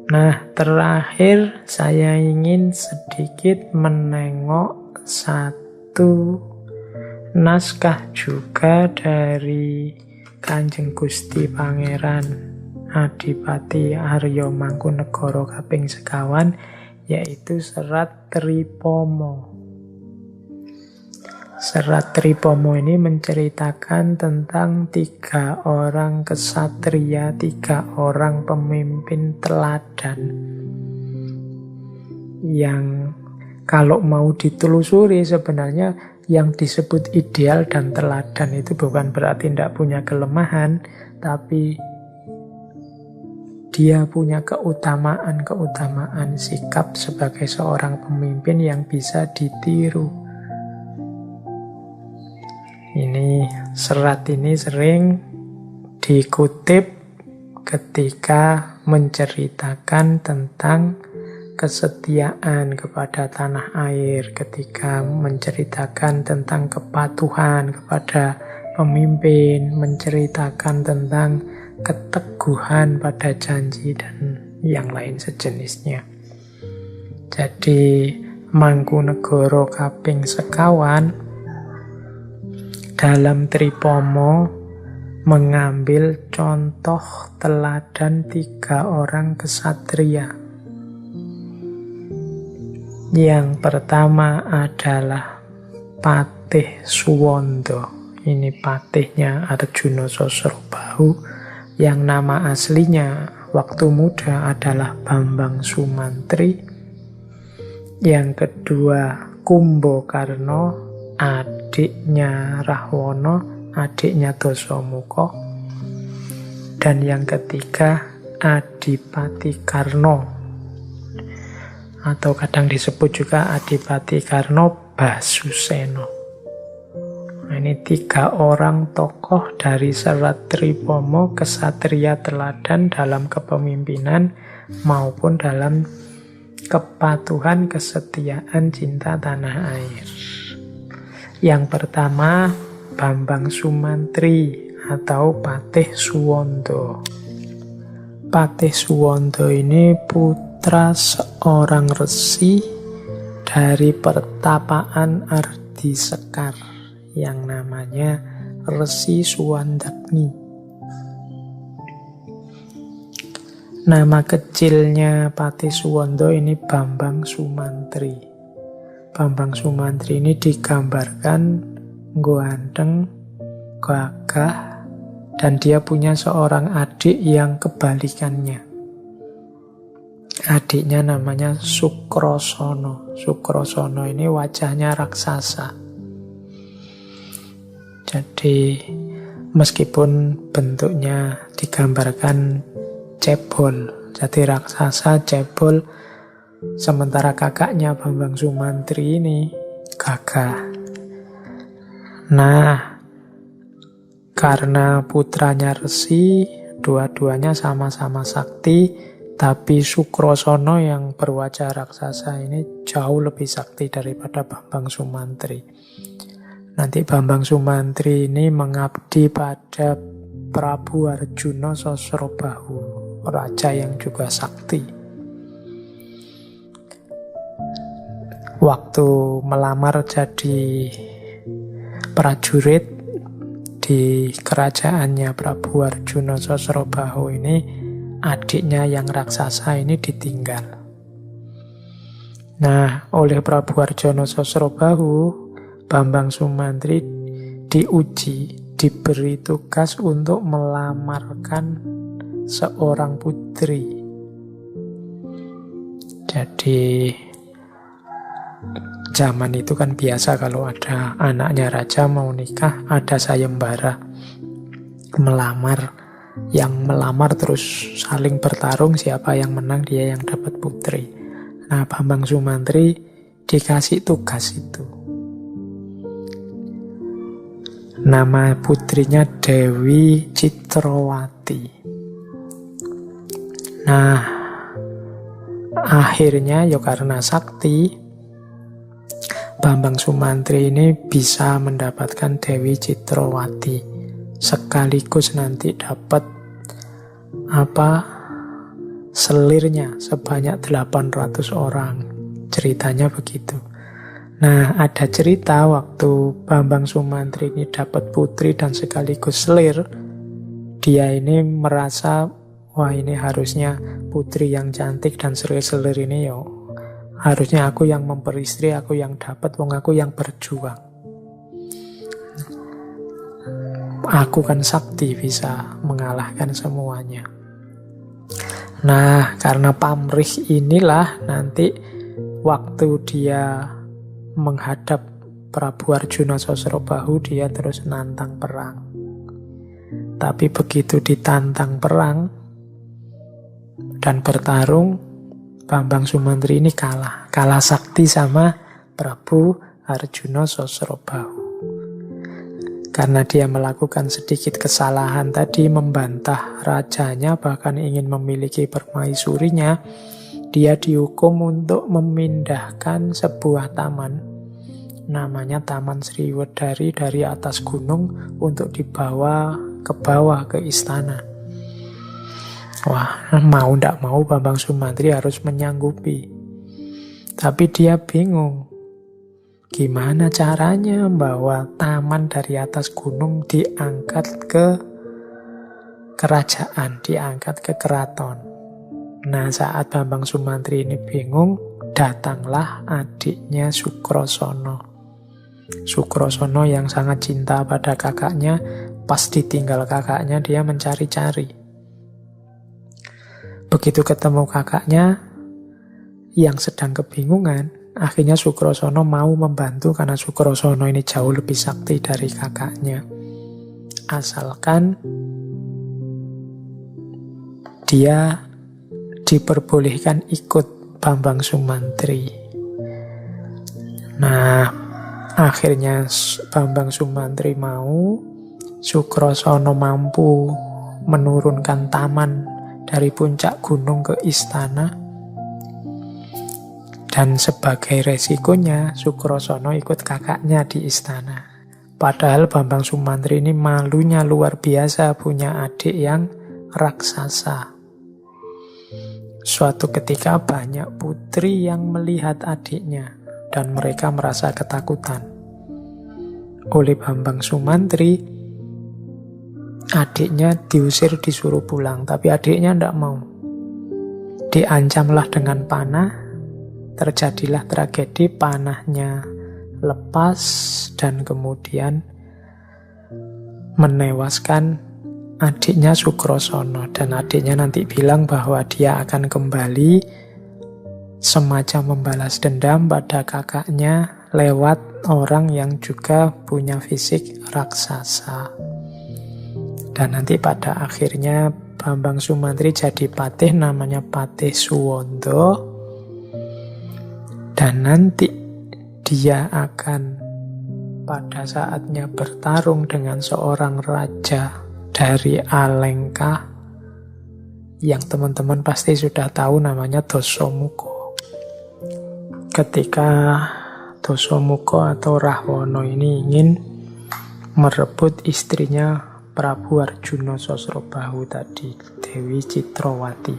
Nah, terakhir saya ingin sedikit menengok satu naskah juga dari Kanjeng Gusti Pangeran Adipati Arya Mangkunegara kaping sekawan, yaitu Serat Tripomo. Serat Tripomo ini menceritakan tentang 3 orang kesatria, 3 orang pemimpin teladan yang kalau mau ditelusuri sebenarnya yang disebut ideal dan teladan itu bukan berarti tidak punya kelemahan, tapi dia punya keutamaan sikap sebagai seorang pemimpin yang bisa ditiru. Ini serat ini sering dikutip ketika menceritakan tentang kesetiaan kepada tanah air, ketika menceritakan tentang kepatuhan kepada pemimpin, menceritakan tentang keteguhan pada janji dan yang lain sejenisnya. Jadi Mangkunegara kaping sekawan dalam Tripomo mengambil contoh teladan 3 orang kesatria. Yang pertama adalah Patih Suwondo. Ini patihnya Arjuna Sosrobahu, yang nama aslinya waktu muda adalah Bambang Sumantri. Yang kedua Kumbakarna, adiknya Rahwana, adiknya Dasamuka. Dan yang ketiga Adipati Karna, atau kadang disebut juga Adipati Karna Basusena. Nah, ini 3 orang tokoh dari Serat Tripomo, kesatria teladan dalam kepemimpinan maupun dalam kepatuhan, kesetiaan, cinta tanah air. Yang pertama Bambang Sumantri atau Patih Suwondo. Patih Suwondo ini putra seorang resi dari pertapaan Ardi Sekar yang namanya Resi Suwandagni. Nama kecilnya Patih Suwondo ini Bambang Sumantri. Bambang Sumantri ini digambarkan ganteng, gagah, dan dia punya seorang adik yang kebalikannya. Adiknya namanya Sukrosono. Sukrosono ini wajahnya raksasa. Jadi meskipun bentuknya digambarkan cebol, jadi raksasa cebol, sementara kakaknya Bambang Sumantri ini gagah. Nah, karena putranya resi, dua-duanya sama-sama sakti, tapi Sukrosono yang berwajah raksasa ini jauh lebih sakti daripada Bambang Sumantri. Nanti Bambang Sumantri ini mengabdi pada Prabu Arjuna Sosrobahu, raja yang juga sakti. Waktu melamar jadi prajurit di kerajaannya Prabu Arjuna Sosrobahu ini, adiknya yang raksasa ini ditinggal. Nah, oleh Prabu Arjuna Sosrobahu, Bambang Sumantri diuji, diberi tugas untuk melamarkan seorang putri. Jadi zaman itu kan biasa kalau ada anaknya raja mau nikah, ada sayembara melamar. Yang melamar terus saling bertarung, siapa yang menang dia yang dapat putri. Nah, Bambang Sumantri dikasih tugas itu. Nama putrinya Dewi Citrawati. Nah, akhirnya ya karena sakti, Bambang Sumantri ini bisa mendapatkan Dewi Citrawati, sekaligus nanti dapat selirnya sebanyak 800 orang. Ceritanya begitu. Nah, ada cerita waktu Bambang Sumantri ini dapat putri dan sekaligus selir, dia ini merasa, wah ini harusnya putri yang cantik dan selir-selir ini harusnya aku yang memperistri, aku yang dapat, wong aku yang berjuang. Aku kan sakti, bisa mengalahkan semuanya. Nah, karena pamrih inilah nanti waktu dia menghadap Prabu Arjuna Sosrobahu, dia terus nantang perang. Tapi begitu ditantang perang dan bertarung, Bambang Sumantri ini kalah sakti sama Prabu Arjuna Sosrobahu. Karena dia melakukan sedikit kesalahan tadi, membantah rajanya, bahkan ingin memiliki permaisurinya, dia dihukum untuk memindahkan sebuah taman, namanya Taman Sriwedari, dari atas gunung untuk dibawa ke bawah ke istana. Wah, mau ndak mau Bambang Sumantri harus menyanggupi. Tapi dia bingung. Gimana caranya bawa taman dari atas gunung diangkat ke kerajaan, diangkat ke keraton. Nah, saat Bambang Sumantri ini bingung, datanglah adiknya Sukrosono. Sukrosono yang sangat cinta pada kakaknya, pas ditinggal kakaknya dia mencari-cari. Begitu ketemu kakaknya yang sedang kebingungan, akhirnya Sukrosono mau membantu karena Sukrosono ini jauh lebih sakti dari kakaknya. Asalkan dia diperbolehkan ikut Bambang Sumantri. Nah, akhirnya Bambang Sumantri mau, Sukrosono mampu menurunkan taman dari puncak gunung ke istana. Dan sebagai resikonya, Sukrosono ikut kakaknya di istana. Padahal Bambang Sumantri ini malunya luar biasa, punya adik yang raksasa. Suatu ketika banyak putri yang melihat adiknya dan mereka merasa ketakutan. Oleh Bambang Sumantri, adiknya diusir, disuruh pulang, tapi adiknya tidak mau. Diancamlah dengan panah, terjadilah tragedi, panahnya lepas dan kemudian menewaskan adiknya Sukrosono. Dan adiknya nanti bilang bahwa dia akan kembali semacam membalas dendam pada kakaknya lewat orang yang juga punya fisik raksasa. Dan nanti pada akhirnya Bambang Sumantri jadi patih, namanya Patih Suwondo. Dan nanti dia akan pada saatnya bertarung dengan seorang raja dari Alengka yang teman-teman pasti sudah tahu, namanya Dasamuka. Ketika Dasamuka atau Rahwana ini ingin merebut istrinya Prabu Arjuna Sosrobahu tadi, Dewi Citrawati,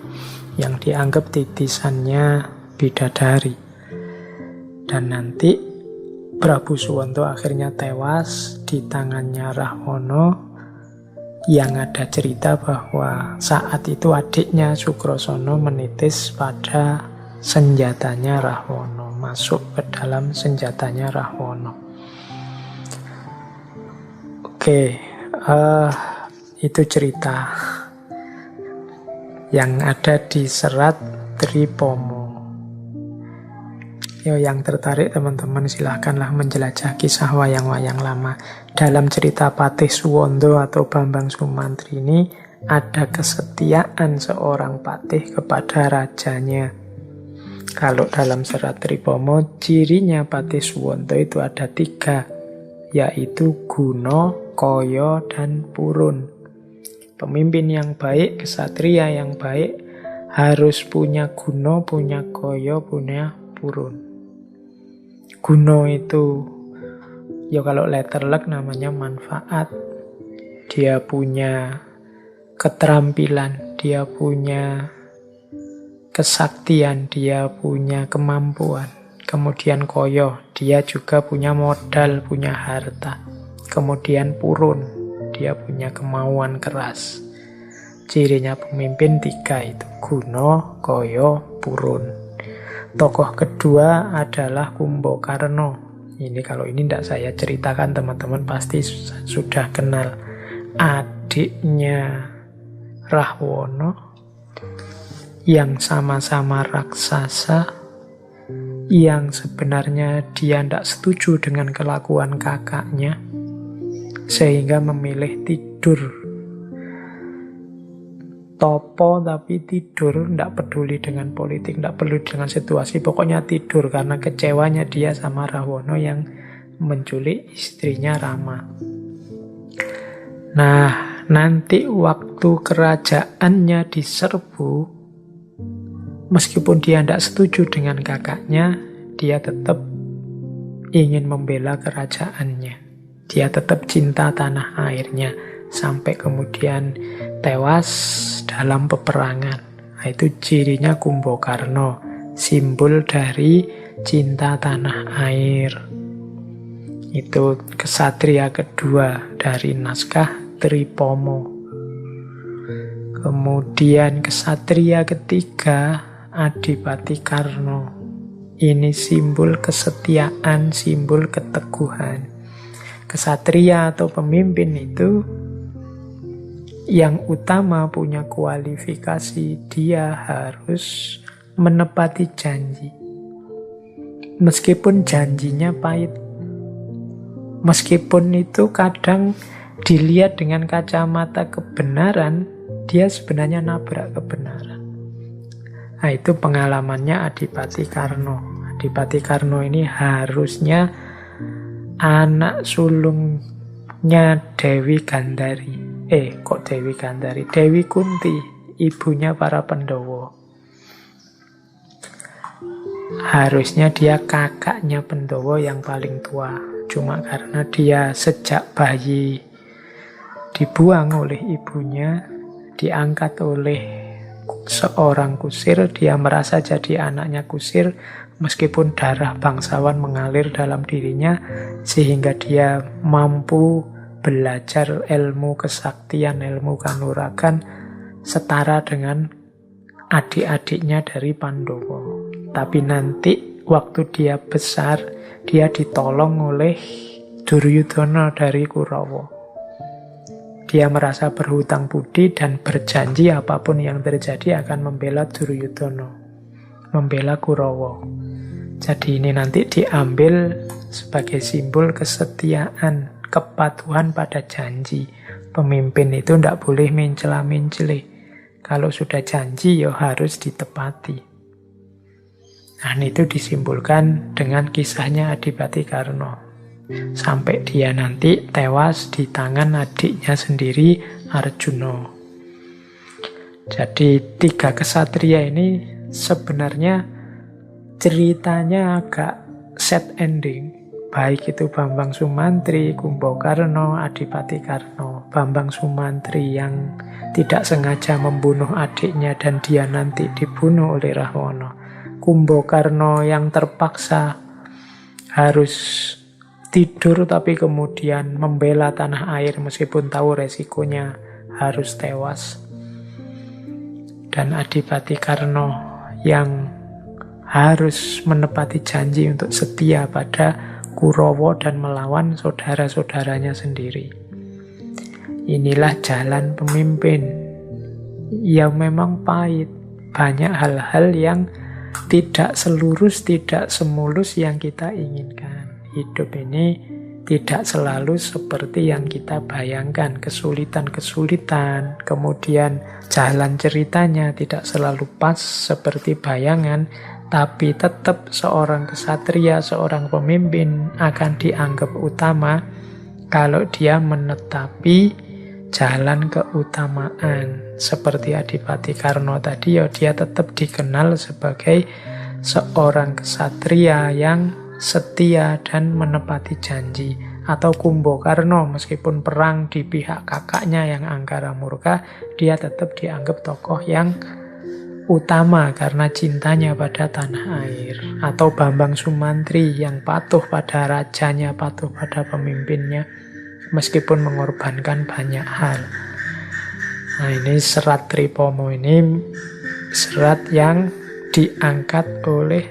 yang dianggap titisannya bidadari. Dan nanti Prabu Suwanta akhirnya tewas di tangannya Rahwana, yang ada cerita bahwa saat itu adiknya Sukrosono menitis pada senjatanya Rahwana, masuk ke dalam senjatanya Rahwana. Oke, itu cerita yang ada di serat Tripomo. Yang tertarik teman-teman silahkanlah menjelajah kisah wayang-wayang lama. Dalam cerita Patih Suwondo atau Bambang Sumantri ini ada kesetiaan seorang patih kepada rajanya. Kalau dalam serat Tripomo, cirinya Patih Suwondo itu ada 3, yaitu Guno, Koyo, dan Purun. Pemimpin yang baik, kesatria yang baik harus punya Guno, punya Koyo, punya Purun. Guno itu ya kalau letter luck namanya manfaat. Dia punya keterampilan, dia punya kesaktian, dia punya kemampuan. Kemudian Koyo, dia juga punya modal, punya harta. Kemudian Purun, dia punya kemauan keras. Cirinya pemimpin 3 itu, Guno, Koyo, Purun. Tokoh kedua adalah Kumbakarna. Ini kalau ini tidak saya ceritakan, teman-teman pasti sudah kenal. Adiknya Rahwana, yang sama-sama raksasa, yang sebenarnya dia tidak setuju dengan kelakuan kakaknya, sehingga memilih tidur topo tapi tidur, tidak peduli dengan politik, tidak peduli dengan situasi, pokoknya tidur karena kecewanya dia sama Rahwana yang menculik istrinya Rama. Nah, nanti waktu kerajaannya diserbu, meskipun dia tidak setuju dengan kakaknya, dia tetap ingin membela kerajaannya. Dia tetap cinta tanah airnya, sampai kemudian tewas dalam peperangan. Nah, itu cirinya Kumbakarna, simbol dari cinta tanah air. Itu kesatria kedua dari naskah Tripoma. Kemudian kesatria ketiga Adipati Karna. Ini simbol kesetiaan, simbol keteguhan. Kesatria atau pemimpin itu yang utama punya kualifikasi, dia harus menepati janji. Meskipun janjinya pahit. Meskipun itu kadang dilihat dengan kacamata kebenaran, dia sebenarnya nabrak kebenaran. Nah, itu pengalamannya Adipati Karna. Adipati Karna ini harusnya anak sulungnya Dewi Gandari. Kok Dewi Gandari? Dewi Kunti, ibunya para Pandhawa. Harusnya dia kakaknya Pandhawa yang paling tua. Cuma karena dia sejak bayi dibuang oleh ibunya, diangkat oleh seorang kusir, dia merasa jadi anaknya kusir, meskipun darah bangsawan mengalir dalam dirinya, sehingga dia mampu belajar ilmu kesaktian, ilmu kanuragan setara dengan adik-adiknya dari Pandhawa. Tapi nanti waktu dia besar, dia ditolong oleh Duryudana dari Kurawa. Dia merasa berhutang budi dan berjanji apapun yang terjadi akan membela Duryudana, membela Kurawa. Jadi ini nanti diambil sebagai simbol kesetiaan, kepatuhan pada janji. Pemimpin itu tidak boleh mencela-mencele. Kalau sudah janji, ya harus ditepati. Nah, itu disimbolkan dengan kisahnya Adipati Karna. Sampai dia nanti tewas di tangan adiknya sendiri, Arjuna. Jadi 3 kesatria ini sebenarnya ceritanya agak sad ending. Baik itu Bambang Sumantri, Kumbakarna, Adipati Karna. Bambang Sumantri yang tidak sengaja membunuh adiknya dan dia nanti dibunuh oleh Rahwana. Kumbakarna yang terpaksa harus tidur tapi kemudian membela tanah air meskipun tahu resikonya harus tewas. Dan Adipati Karna yang harus menepati janji untuk setia pada Kurawa dan melawan saudara-saudaranya sendiri. Inilah jalan pemimpin yang memang pahit. Banyak hal-hal yang tidak selurus, tidak semulus yang kita inginkan. Hidup ini tidak selalu seperti yang kita bayangkan. Kesulitan-kesulitan, kemudian jalan ceritanya tidak selalu pas seperti bayangan. Tapi tetap seorang kesatria, seorang pemimpin akan dianggap utama kalau dia menetapi jalan keutamaan. Seperti Adipati Karna tadi, ya dia tetap dikenal sebagai seorang kesatria yang setia dan menepati janji. Atau Kumbakarna, meskipun perang di pihak kakaknya yang angkara murka, dia tetap dianggap tokoh yang utama karena cintanya pada tanah air. Atau Bambang Sumantri yang patuh pada rajanya, patuh pada pemimpinnya, meskipun mengorbankan banyak hal. Nah, ini serat Tripomo ini serat yang diangkat oleh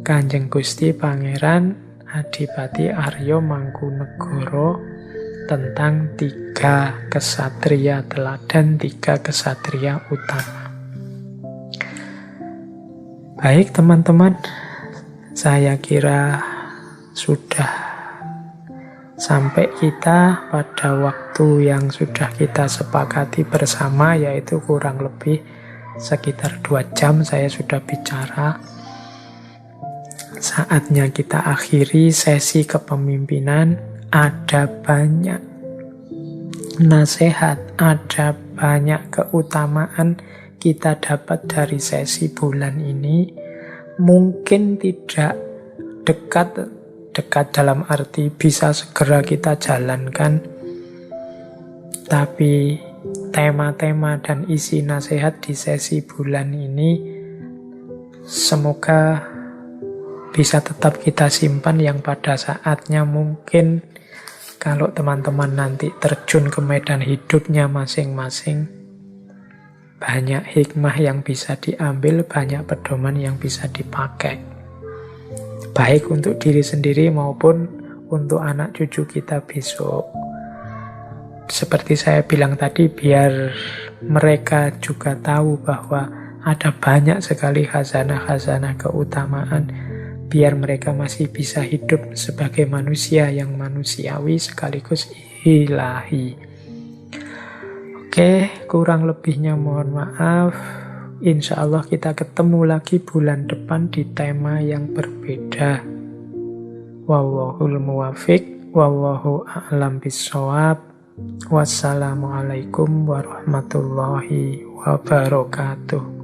Kanjeng Gusti Pangeran Adipati Aryo Mangkunegoro tentang 3 kesatria teladan, 3 kesatria utama. Baik teman-teman, saya kira sudah sampai kita pada waktu yang sudah kita sepakati bersama, yaitu kurang lebih sekitar 2 jam saya sudah bicara. Saatnya kita akhiri sesi kepemimpinan. Ada banyak nasihat, ada banyak keutamaan kita dapat dari sesi bulan ini. Mungkin tidak dekat dalam arti bisa segera kita jalankan, tapi tema-tema dan isi nasihat di sesi bulan ini semoga bisa tetap kita simpan, yang pada saatnya mungkin kalau teman-teman nanti terjun ke medan hidupnya masing-masing, banyak hikmah yang bisa diambil, banyak pedoman yang bisa dipakai. Baik untuk diri sendiri maupun untuk anak cucu kita besok. Seperti saya bilang tadi, biar mereka juga tahu bahwa ada banyak sekali khazanah-khazanah keutamaan, biar mereka masih bisa hidup sebagai manusia yang manusiawi sekaligus ilahi. Oke, kurang lebihnya mohon maaf. Insya Allah kita ketemu lagi bulan depan di tema yang berbeda. Wallahul muwafiq, wallahu a'lam bissawab. Wassalamualaikum warahmatullahi wabarakatuh.